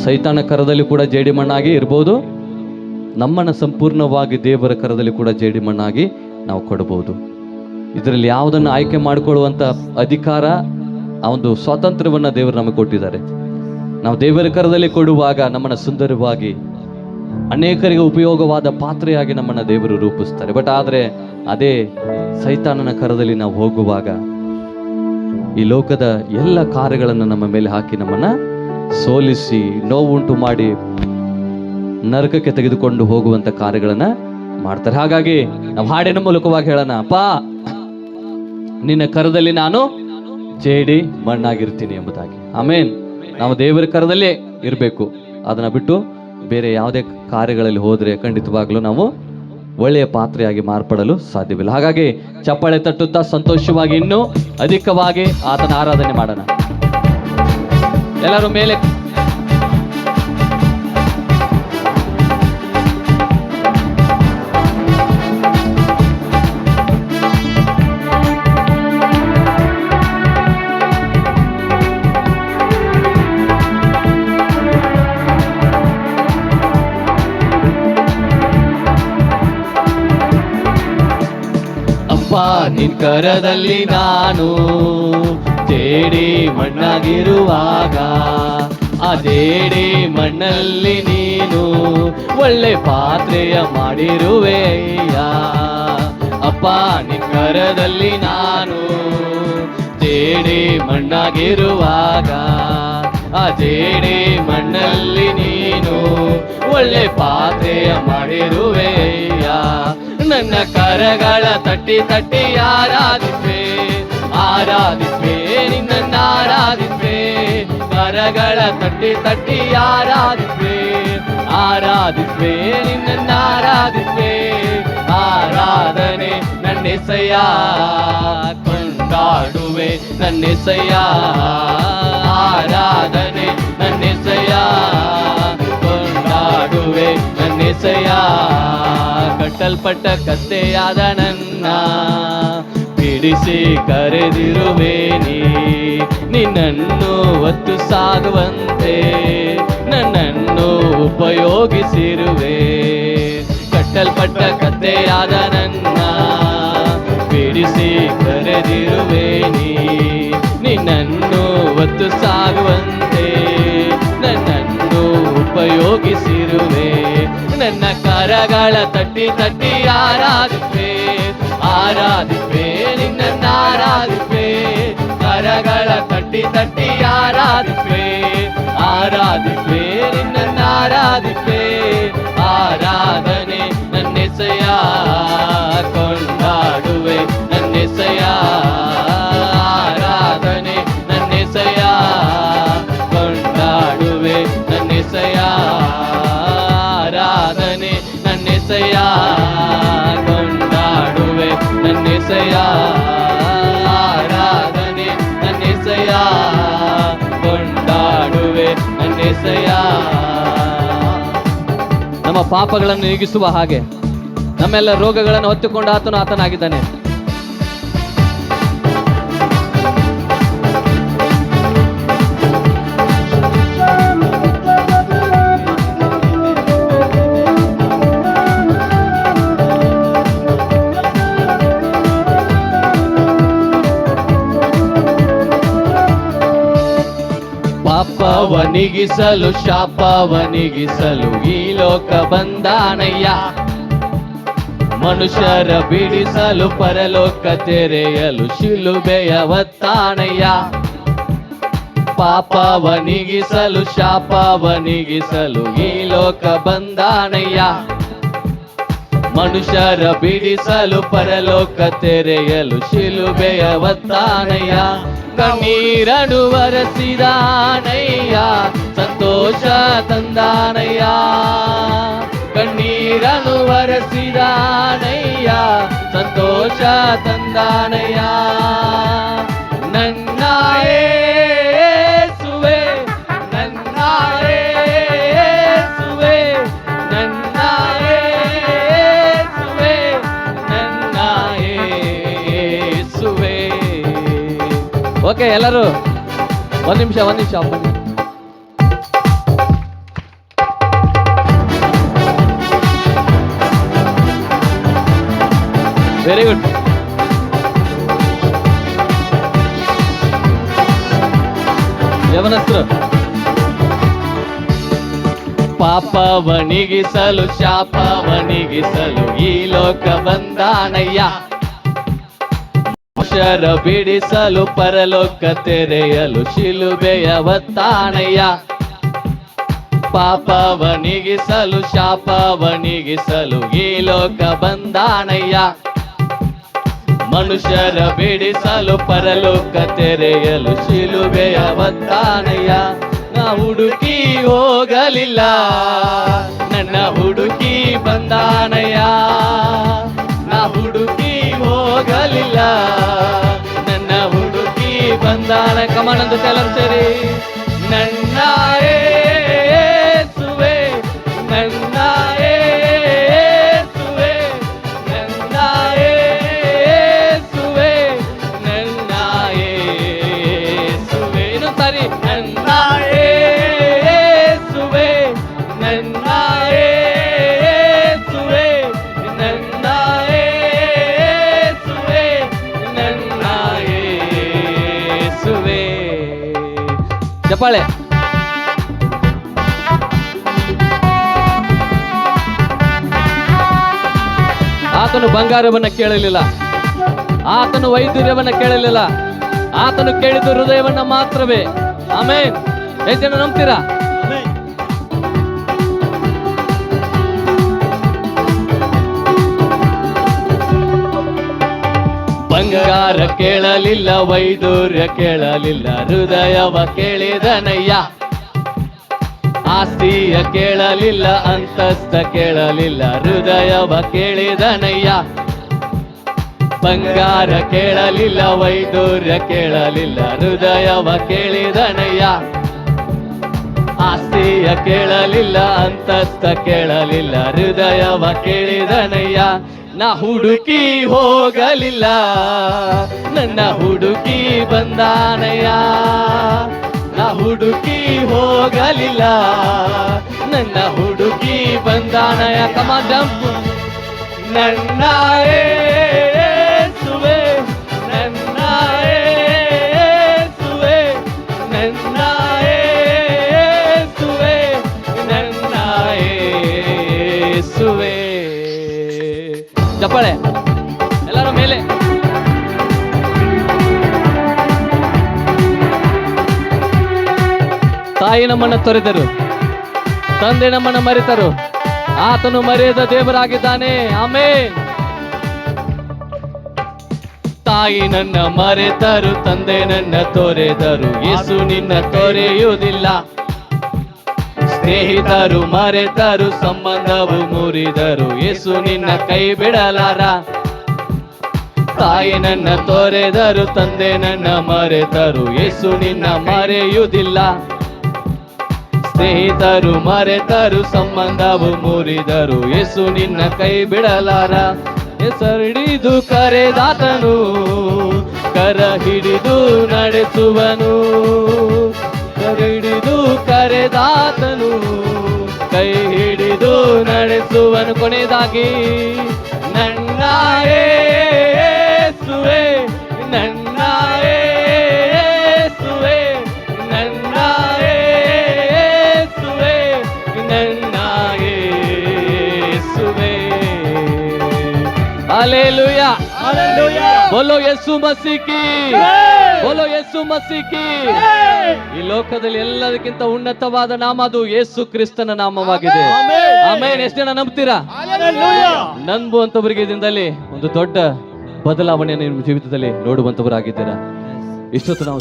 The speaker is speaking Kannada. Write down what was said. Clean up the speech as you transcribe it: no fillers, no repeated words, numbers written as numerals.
ಸೈತಾನ ಕರದಲ್ಲಿ ಕೂಡ ಜೇಡಿಮಣ್ಣಾಗಿ ಇರ್ಬೋದು, ನಮ್ಮನ್ನು ಸಂಪೂರ್ಣವಾಗಿ ದೇವರ ಕರದಲ್ಲಿ ಕೂಡ ಜೇಡಿಮಣ್ಣಾಗಿ ನಾವು ಕೊಡಬಹುದು. ಇದರಲ್ಲಿ ಯಾವುದನ್ನು ಆಯ್ಕೆ ಮಾಡಿಕೊಳ್ಳುವಂಥ ಅಧಿಕಾರ, ಆ ಒಂದು ಸ್ವಾತಂತ್ರ್ಯವನ್ನು ದೇವರು ನಮಗೆ ಕೊಟ್ಟಿದ್ದಾರೆ. ನಾವು ದೇವರ ಕರದಲ್ಲಿ ಕೊಡುವಾಗ ನಮ್ಮನ್ನು ಸುಂದರವಾಗಿ ಅನೇಕರಿಗೆ ಉಪಯೋಗವಾದ ಪಾತ್ರೆಯಾಗಿ ನಮ್ಮನ್ನು ದೇವರು ರೂಪಿಸ್ತಾರೆ. ಬಟ್ ಆದರೆ ಅದೇ ಸೈತಾನನ ಕರದಲ್ಲಿ ನಾವು ಹೋಗುವಾಗ ಈ ಲೋಕದ ಎಲ್ಲ ಕಾರ್ಯಗಳನ್ನು ನಮ್ಮ ಮೇಲೆ ಹಾಕಿ ನಮ್ಮನ್ನು ಸೋಲಿಸಿ ನೋವುಂಟು ಮಾಡಿ ನರಕಕ್ಕೆ ತೆಗೆದುಕೊಂಡು ಹೋಗುವಂಥ ಕಾರ್ಯಗಳನ್ನು ಮಾಡ್ತಾರೆ. ಹಾಗಾಗಿ ನಾವು ಹಾಡಿನ ಮೂಲಕವಾಗಿ ಹೇಳೋಣ, ಅಪ್ಪ ನಿನ್ನ ಕರದಲ್ಲಿ ನಾನು ಜೇಡಿ ಮಣ್ಣಾಗಿರ್ತೀನಿ ಎಂಬುದಾಗಿ. ಆಮೇನ್. ನಾವು ದೇವರ ಕರದಲ್ಲೇ ಇರಬೇಕು. ಅದನ್ನು ಬಿಟ್ಟು ಬೇರೆ ಯಾವುದೇ ಕಾರ್ಯಗಳಲ್ಲಿ ಹೋದರೆ ಖಂಡಿತವಾಗ್ಲೂ ನಾವು ಒಳ್ಳೆಯ ಪಾತ್ರೆಯಾಗಿ ಮಾರ್ಪಡಲು ಸಾಧ್ಯವಿಲ್ಲ. ಹಾಗಾಗಿ ಚಪ್ಪಾಳೆ ತಟ್ಟುತ್ತಾ ಸಂತೋಷವಾಗಿ ಇನ್ನೂ ಅಧಿಕವಾಗಿ ಆತನ ಆರಾಧನೆ ಮಾಡೋಣ. ಎಲ್ಲರೂ ಮೇಲೆ ನಿನ್ ಕರದಲ್ಲಿ ನಾನು ಜೇಡಿ ಮಣ್ಣಾಗಿರುವಾಗ, ಆ ಜೇಡಿ ಮಣ್ಣಲ್ಲಿ ನೀನು ಒಳ್ಳೆ ಪಾತ್ರೆಯ ಮಾಡಿರುವೆಯ್ಯ. ಅಪ್ಪ ನಿನ್ ಕರದಲ್ಲಿ ನಾನು ಜೇಡಿ ಮಣ್ಣಾಗಿರುವಾಗ, ಆ ಜೇಡಿ ಮಣ್ಣಲ್ಲಿ ನೀನು ಒಳ್ಳೆ ಪಾತ್ರೆಯ ಮಾಡಿರುವೆಯ್ಯ. ನನ್ನ ಕರಗಳ ತಟ್ಟಿ ತಟ್ಟಿ ಆರಾಧಿಪೆ ಆರಾಧಿಪೆ ನಿನ್ನ ಆರಾಧಿಪೆ. ಕರಗಳ ತಟ್ಟಿ ತಟ್ಟಿ ಆರಾಧಿಪೆ ಆರಾಧಿಪೆ ನಿನ್ನ ಆರಾಧಿಪೆ. ಆರಾಧನೆ ನನ್ನೆಸೆಯ ಕೊಂಡಾಡುವೆ ನನ್ನೆಸೆಯ. ಆರಾಧನೆ ನನ್ನೆಸೆಯ ಕೊಂಡಾಡುವೆ ನನ್ನೆಸೆಯ. ಕಟ್ಟಲ್ಪಟ್ಟ ಕತ್ತೆಯಾದ ನನ್ನ ಬಿಡಿಸಿ ಕರೆದಿರುವೆ ನಿನ್ನನ್ನು ಹೊತ್ತು ಸಾಗುವಂತೆ ನನ್ನನ್ನು ಉಪಯೋಗಿಸಿರುವೆ. ಕಟ್ಟಲ್ಪಟ್ಟ ಕತ್ತೆಯಾದ ನನ್ನ ಬಿಡಿಸಿ ಕರೆದಿರುವೆ ನಿನ್ನನ್ನು ಹೊತ್ತು ಸಾಗುವಂತೆ ನನ್ನನ್ನು ಉಪಯೋಗಿಸಿರುವೆ. ನನ್ನ ಕರಗಳ ತಟ್ಟಿ ತಟ್ಟಿ ಆರಾಧಿಪೆ ಆರಾಧಿಪೆ ನಿನ್ನ ಆರಾಧಿಪೆ. ಕರಗಳ ತಟ್ಟಿ ತಟ್ಟಿ ಆರಾಧಿಪೆ ಆರಾಧಿಪೆ ನಿನ್ನ ಆರಾಧಿಪೆ. ಆರಾಧನೆ ನನ್ನೆಸೆಯ ಕೊಂಡಾಡುವೆ ನನ್ನೆಸೆಯ. ಆರಾಧನೆ ನನ್ನೆಸೆಯ ಕೊಂಡಾಡುವೆ ನನ್ನೆಸೆಯ. ಆರಾಧನೆ ನನ್ನೆಸೆಯ ಕೊಂಡಾಡುವೆ ನನ್ನೆಸೆಯ. ಆರಾಧನೆ ನನ್ನೆಸೆಯ ಕೊಂಡಾಡುವೆ ನನ್ನೆಸೆಯ. ನಮ್ಮ ಪಾಪಗಳನ್ನು ನೀಗಿಸುವ ಹಾಗೆ ನಮ್ಮೆಲ್ಲ ರೋಗಗಳನ್ನು ಹೊತ್ತುಕೊಂಡು ಆತನಾಗಿದ್ದಾನೆ. ಪಾಪವನಿಗಿಸಲು ಶಾಪವನಿಗಿಸಲು ಈ ಲೋಕ ಬಂದಾನಯ್ಯ. ಮನುಷ್ಯರ ಬಿಡಿಸಲು ಪರಲೋಕ ತೆರೆಯಲು ಶಿಲುಬೆಯ ಹೊತ್ತಾನಯ್ಯ. ಪಾಪವನಿಗಿಸಲು ಶಾಪವನಿಗಿಸಲು ಈ ಲೋಕ ಬಂದಾನಯ್ಯ. ಮನುಷ್ಯರ ಬಿಡಿಸಲು ಪರಲೋಕ ತೆರೆಯಲು ಶಿಲುಬೆಯ ಹೊತ್ತಾನಯ್ಯ. ಕಣ್ಣೀರನು ವರಸಿದಾನಯ್ಯ ಸಂತೋಷ ತಂದಾನಯ್ಯ. ಕಣ್ಣೀರನು ವರಸಿದಾನಯ್ಯ ಸಂತೋಷ ತಂದಾನಯ್ಯ. ನನ್ನ ಯೇಸುವೆ ನನ್ನ ಯೇಸುವೆ ನನ್ನ ಯೇಸುವೆ ನನ್ನ ಯೇಸುವೆ. ಓಕೆ, ಎಲ್ಲರೂ ಒಂದು ನಿಮಿಷ ಬನ್ನಿ. Very good. ಯವನಸ್ಥರು. ಪಾಪವನಿಗಿಸಲು ಶಾಪವನಿಗಿಸಲು ಈ ಲೋಕ ಬಂದಾನಯ್ಯ. ಅಕ್ಷರ ಬಿಡಿಸಲು ಪರಲೋಕ ತೆರೆಯಲು ಶಿಲುಬೆಯ ಒತ್ತಾನಯ್ಯ. ಪಾಪವನಿಗಿಸಲು ಶಾಪವನಿಗಿಸಲು ಈ ಲೋಕ ಬಂದಾನಯ್ಯ. ಮನುಷ್ಯರ ಬಿಡಿಸಲು ಪರಲೋಕ ತೆರೆಯಲು ಶಿಲುಬೆಯ ಒತ್ತಾನಯ್ಯ. ನಾ ಹುಡುಕಿ ಹೋಗಲಿಲ್ಲ, ನನ್ನ ಹುಡುಕಿ ಬಂದಾನಯ್ಯ. ನಾ ಹುಡುಕಿ ಹೋಗಲಿಲ್ಲ, ನನ್ನ ಹುಡುಕಿ ಬಂದಾನ. ಕಮಾನಂದು ಕೆಲವು ಸರಿ. ನನ್ನ ಯೇಸುವೇ, ನನ್ನ ಯೇಸುವೇ, ನನ್ನ ಯೇಸುವೇ, ನನ್ನ ಯೇಸುವೇ. ಇನ್ನೊಂದು ಸಾರಿ. ನನ್ನ ಯೇಸುವೇ, ನನ್ನ ಯೇಸುವೇ, ನನ್ನ ಯೇಸುವೇ, ನನ್ನ ಯೇಸುವೇ. ಚಪ್ಪಾಳೆ. ಆತನು ಬಂಗಾರವನ್ನ ಕೇಳಲಿಲ್ಲ, ಆತನು ವೈದ್ಯರವನ್ನ ಕೇಳಲಿಲ್ಲ, ಆತನು ಕೇಳಿದ ಹೃದಯವನ್ನ ಮಾತ್ರವೇ. ಆಮೇನ್. ಎಷ್ಟು ಜನ ನಂಬ್ತೀರಾ? ಬಂಗಾರ ಕೇಳಲಿಲ್ಲ, ವೈದೂರ್ಯ ಕೇಳಲಿಲ್ಲ, ಹೃದಯವ ಕೇಳಿದನಯ್ಯ. ಆಸ್ತಿಯ ಕೇಳಲಿಲ್ಲ, ಅಂತಸ್ತ ಕೇಳಲಿಲ್ಲ, ಹೃದಯವ ಕೇಳಿದನಯ್ಯ. ಬಂಗಾರ ಕೇಳಲಿಲ್ಲ, ವೈದೂರ್ಯ ಕೇಳಲಿಲ್ಲ, ಹೃದಯವ ಕೇಳಿದನಯ್ಯ. ಆಸ್ತಿಯ ಕೇಳಲಿಲ್ಲ, ಅಂತಸ್ತ ಕೇಳಲಿಲ್ಲ, ಹೃದಯವ ಕೇಳಿದನಯ್ಯ. ನಾ ಹುಡುಕಿ ಹೋಗಲಿಲ್ಲ, ನನ್ನ ಹುಡುಕಿ ಬಂದಾನಯ್ಯ. ನಾ ಹುಡುಕಿ ಹೋಗಲಿಲ್ಲ, ನನ್ನ ಹುಡುಕಿ ಬಂದಾನಯ್ಯ. ಕಮಾನ್ ಜಂಪ್. ನನ್ನ ಯೇಸುವೇ, ನನ್ನ ಯೇಸುವೇ, ನನ್ನ ಯೇಸುವೇ, ನನ್ನ ಯೇಸುವೇ. ಚಪ್ಪಾಳೆ ಎಲ್ಲರೂ ಮೇಲೆ. ತಾಯಿ ನಮ್ಮನ್ನ ತೊರೆದರು, ತಂದೆ ನಮ್ಮನ್ನ ಮರೆತರು, ಆತನು ಮರೆಯದ ದೇವರಾಗಿದ್ದಾನೆ. ಆಮೇನ್. ತಾಯಿ ನನ್ನ ಮರೆತರು, ತಂದೆ ನನ್ನ ತೊರೆದರು, ಯೇಸು ನಿನ್ನ ತೊರೆಯುವುದಿಲ್ಲ. ಸ್ನೇಹಿತರು ಮರೆತರು, ಸಂಬಂಧವು ಮುರಿದರು, ಯೇಸು ನಿನ್ನ ಕೈ ಬಿಡಲಾರ. ತಾಯಿ ನನ್ನ ತೊರೆದರು, ತಂದೆ ನನ್ನ ಮರೆತರು, ಯೇಸು ನಿನ್ನ ಮರೆಯುವುದಿಲ್ಲ. ಸ್ನೇಹಿತರು ಮರೆತರು, ಸಂಬಂಧವು ಮುರಿದರು, ಯೇಸು ನಿನ್ನ ಕೈ ಬಿಡಲಾರ. ಹೆಸರಿಡಿದು ಕರೆದಾತನು, ಕರ ಹಿಡಿದು ನಡೆಸುವನು. ಹಿಡಿದು ಕರೆದಾತನು, ಕೈ ಹಿಡಿದು ನಡೆಸುವನು. ಕೊನೆಯದಾಗಿ ನನ್ನ ಯೇಸುವೇ, ನನ್ನ ಯೇಸುವೇ, ನನ್ನ ಯೇಸುವೇ, ನನ್ನ ಯೇಸುವೇ. Hallelujah, hallelujah. बोलो ಯೇಸು ಮಸೀಹ್ ಕಿ, बोलो ಯೇಸು ಮಸೀಹ್ ಕಿ. ಈ ಲೋಕದಲ್ಲಿ ಎಲ್ಲದಕ್ಕಿಂತ ಉನ್ನತವಾದ ನಾಮ ಅದು ಯೇಸು ಕ್ರಿಸ್ತನ ನಾಮವಾಗಿದೆ. ಆಮೆನ್. ಎಷ್ಟು ಜನ ನಂಬ್ತೀರಾ? ನಂಬುವಂತವರಿಗೆ ಇದರಿಂದಲೇ ಒಂದು ದೊಡ್ಡ ಬದಲಾವಣೆಯನ್ನು ನಿಮ್ಮ ಜೀವಿತದಲ್ಲಿ ನೋಡುವಂತವರಾಗಿದ್ದೀರಾ. ಇಷ್ಟೊತ್ತು ನಾವು